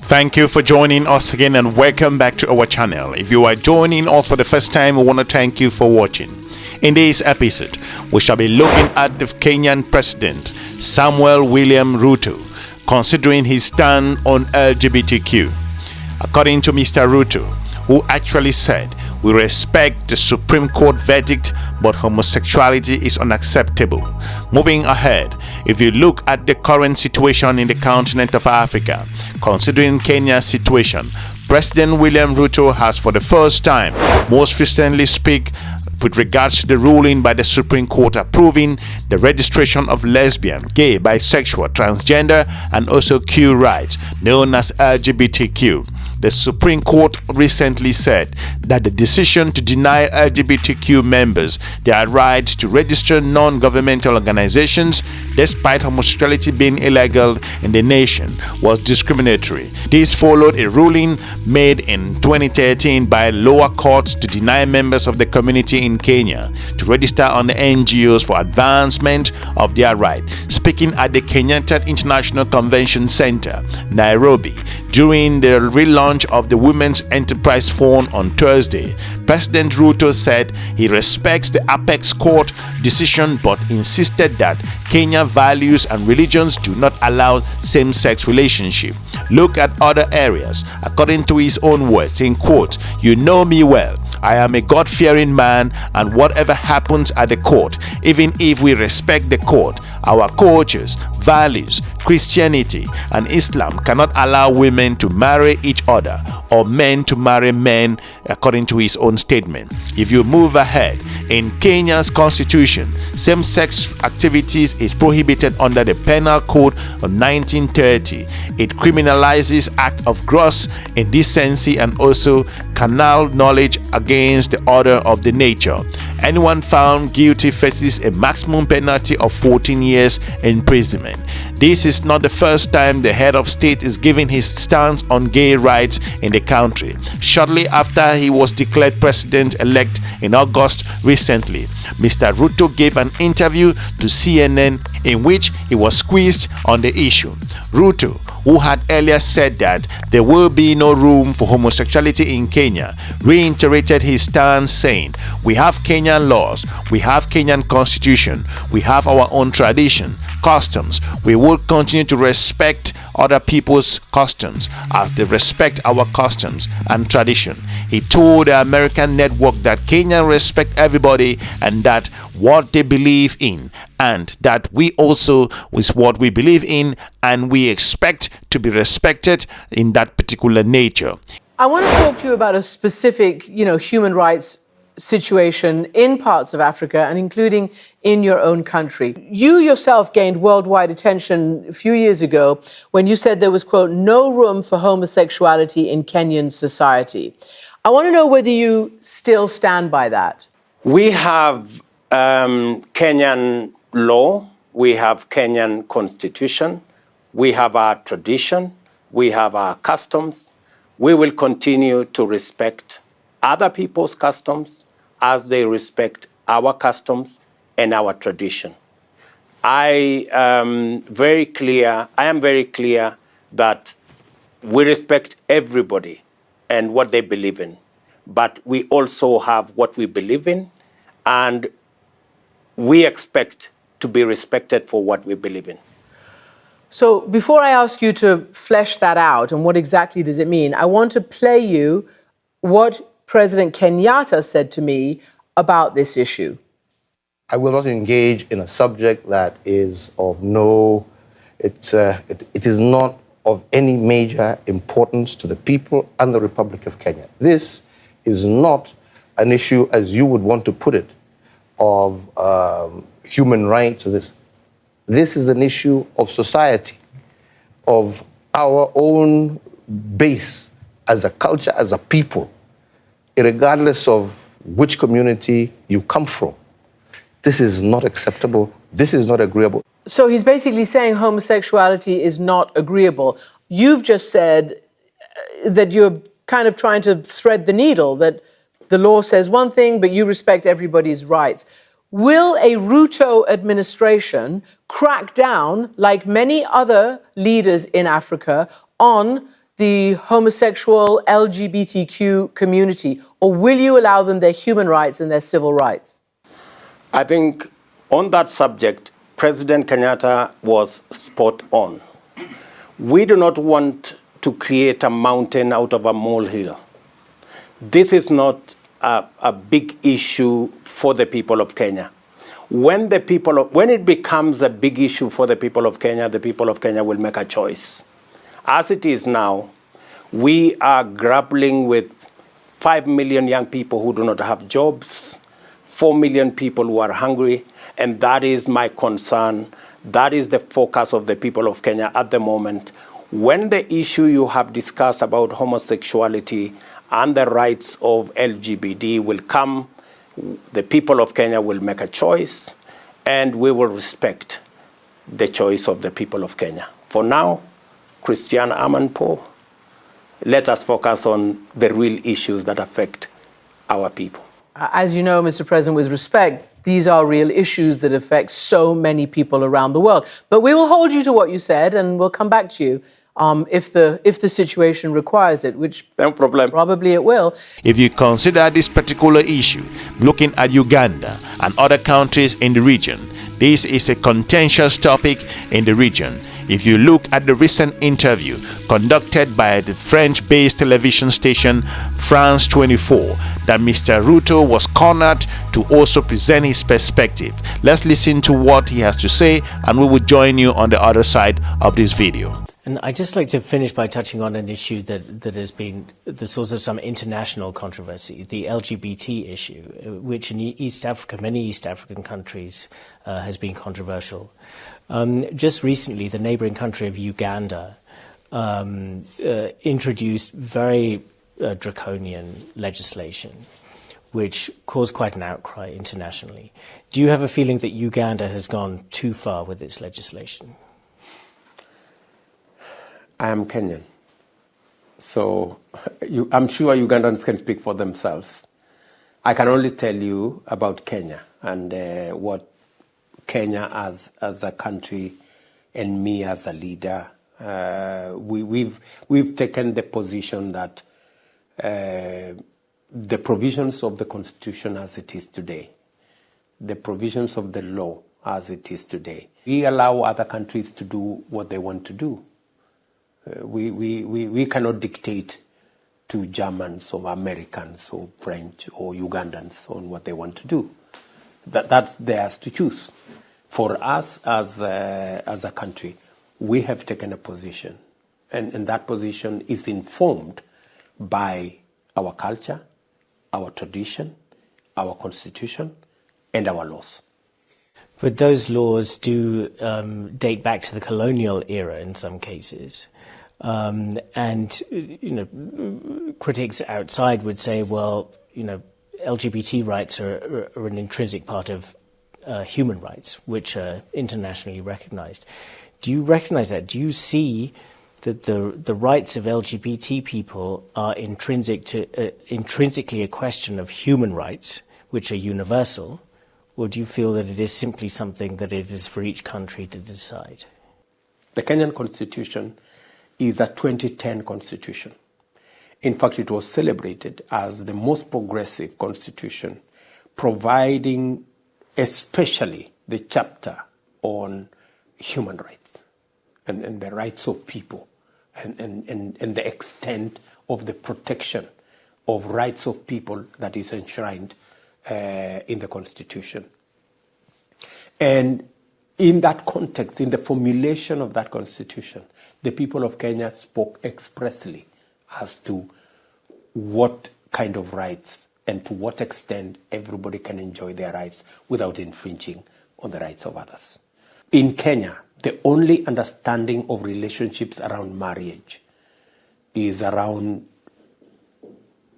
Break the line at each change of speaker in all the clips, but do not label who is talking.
Thank you for joining us again and welcome back to our channel. If you are joining us for the first time, we want to thank you for watching. In this episode, we shall be looking at the Kenyan President William Ruto considering his stand on LGBTQ. According to Mr. Ruto, who actually said, "We respect the Supreme Court verdict, but homosexuality is unacceptable." Moving ahead, if you look at the current situation in the continent of Africa, considering Kenya's situation, President William Ruto has for the first time most recently speak with regards to the ruling by the Supreme Court approving the registration of lesbian, gay, bisexual, transgender, and also Q rights, known as LGBTQ. The Supreme Court recently said that the decision to deny LGBTQ members their right to register non-governmental organizations, despite homosexuality being illegal in the nation, was discriminatory. This followed a ruling made in 2013 by lower courts to deny members of the community in Kenya to register on the NGOs for advancement of their rights. Speaking at the Kenyatta International Convention Center, Nairobi, during the relaunch of the Women's Enterprise Fund on Thursday, President Ruto said he respects the Apex Court decision but insisted that Kenya values and religions do not allow same-sex relationships. Look at other areas. According to his own words, in quote, "You know me well. I am a God-fearing man, and whatever happens at the court, even if we respect the court, our cultures, values, Christianity, and Islam cannot allow women to marry each other or men to marry men," according to his own statement. If you move ahead, in Kenya's constitution, same-sex activities is prohibited under the Penal Code of 1930. It criminalizes act of gross indecency and also carnal knowledge against the order of the nature. Anyone found guilty faces a maximum penalty of 14 years imprisonment. This is not the first time the head of state is giving his stance on gay rights in the country. Shortly after he was declared president-elect in August recently, Mr. Ruto gave an interview to CNN in which he was squeezed on the issue. Ruto, who had earlier said that there will be no room for homosexuality in Kenya, reiterated his stance saying, "We have Kenyan laws, we have Kenyan constitution, we have our own tradition, customs. We will continue to respect other people's customs as they respect our customs and tradition." He told the American network that Kenya respect everybody and that what they believe in, and that we also is what we believe in, and we expect to be respected in that particular nature.
I want to talk to you about a specific, human rights situation in parts of Africa and including in your own country. You yourself gained worldwide attention a few years ago when you said there was, quote, "no room for homosexuality in Kenyan society." I want to know whether you still stand by that.
We have Kenyan law, we have Kenyan constitution, we have our tradition, we have our customs. We will continue to respect other people's customs as they respect our customs and our tradition. I am very clear that we respect everybody and what they believe in, but we also have what we believe in, and we expect to be respected for what we believe in.
So before I ask you to flesh that out and what exactly does it mean, I want to play you what President Kenyatta said to me about this issue.
"I will not engage in a subject that is of it is not of any major importance to the people and the Republic of Kenya. This is not an issue, as you would want to put it, of human rights or this. This is an issue of society, of our own base as a culture, as a people, regardless of which community you come from. This is not acceptable. This is not agreeable."
So he's basically saying homosexuality is not agreeable. You've just said that you're kind of trying to thread the needle, that the law says one thing, but you respect everybody's rights. Will a Ruto administration crack down, like many other leaders in Africa, on the homosexual LGBTQ community, or will you allow them their human rights and their civil rights?
I think on that subject, President Kenyatta was spot on. We do not want to create a mountain out of a molehill. This is not a big issue for the people of Kenya. When it becomes a big issue for the people of Kenya will make a choice. As it is now, we are grappling with 5 million young people who do not have jobs, 4 million people who are hungry, and that is my concern. That is the focus of the people of Kenya at the moment. When the issue you have discussed about homosexuality and the rights of LGBT will come, the people of Kenya will make a choice, and we will respect the choice of the people of Kenya. For now, Christian Amanpo, let us focus on the real issues that affect our people.
As you know, Mr. President, with respect, these are real issues that affect so many people around the world. But we will hold you to what you said, and we'll come back to you if the situation requires it, which
no problem.
Probably it will.
If you consider this particular issue, looking at Uganda and other countries in the region, this is a contentious topic in the region. If you look at the recent interview conducted by the French-based television station France 24, that Mr. Ruto was cornered to also present his perspective. Let's listen to what he has to say, and we will join you on the other side of this video.
And I'd just like to finish by touching on an issue that has been the source of some international controversy, the LGBT issue, which in East Africa, many East African countries, has been controversial. Just recently, the neighboring country of Uganda introduced very draconian legislation, which caused quite an outcry internationally. Do you have a feeling that Uganda has gone too far with its legislation?
I am Kenyan, so I'm sure Ugandans can speak for themselves. I can only tell you about Kenya and what Kenya as a country and me as a leader. We've taken the position that the provisions of the Constitution as it is today, the provisions of the law as it is today, we allow other countries to do what they want to do. We cannot dictate to Germans or Americans or French or Ugandans on what they want to do. That's theirs to choose. For us as a country, we have taken a position, and that position is informed by our culture, our tradition, our constitution, and our laws.
But those laws do date back to the colonial era in some cases. And, critics outside would say, well, LGBT rights are an intrinsic part of human rights, which are internationally recognized. Do you recognize that? Do you see that the rights of LGBT people are intrinsically a question of human rights, which are universal, or do you feel that it is simply something that it is for each country to decide?
The Kenyan Constitution is a 2010 constitution. In fact, it was celebrated as the most progressive constitution, providing especially the chapter on human rights and the rights of people and the extent of the protection of rights of people that is enshrined in the Constitution. And in that context, in the formulation of that Constitution, the people of Kenya spoke expressly as to what kind of rights and to what extent everybody can enjoy their rights without infringing on the rights of others. In Kenya, the only understanding of relationships around marriage is around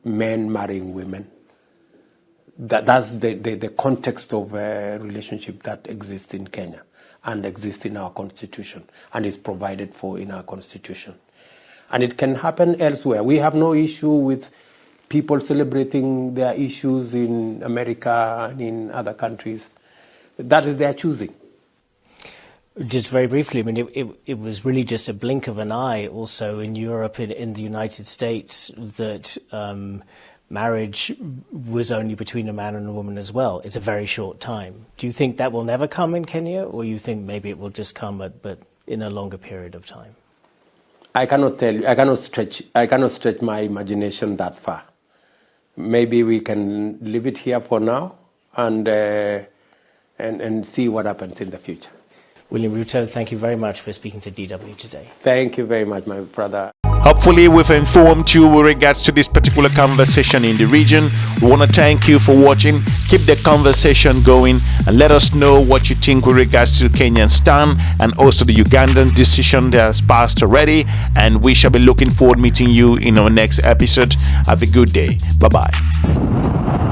men marrying women. That's the context of a relationship that exists in Kenya and exists in our constitution and is provided for in our constitution. And it can happen elsewhere. We have no issue with people celebrating their issues in America and in other countries. That is their choosing.
Just very briefly, I mean, it was really just a blink of an eye also in Europe, in the United States, that marriage was only between a man and a woman as well. It's a very short time. Do you think that will never come in Kenya, or you think maybe it will just come but in a longer period of time?
I cannot tell you. I cannot stretch my imagination that far. Maybe we can leave it here for now and see what happens in the future.
William Ruto, thank you very much for speaking to DW today.
Thank you very much, my brother.
Hopefully we've informed you with regards to this particular conversation in the region. We want to thank you for watching. Keep the conversation going and let us know what you think with regards to the Kenyan stand and also the Ugandan decision that has passed already. And we shall be looking forward to meeting you in our next episode. Have a good day. Bye-bye.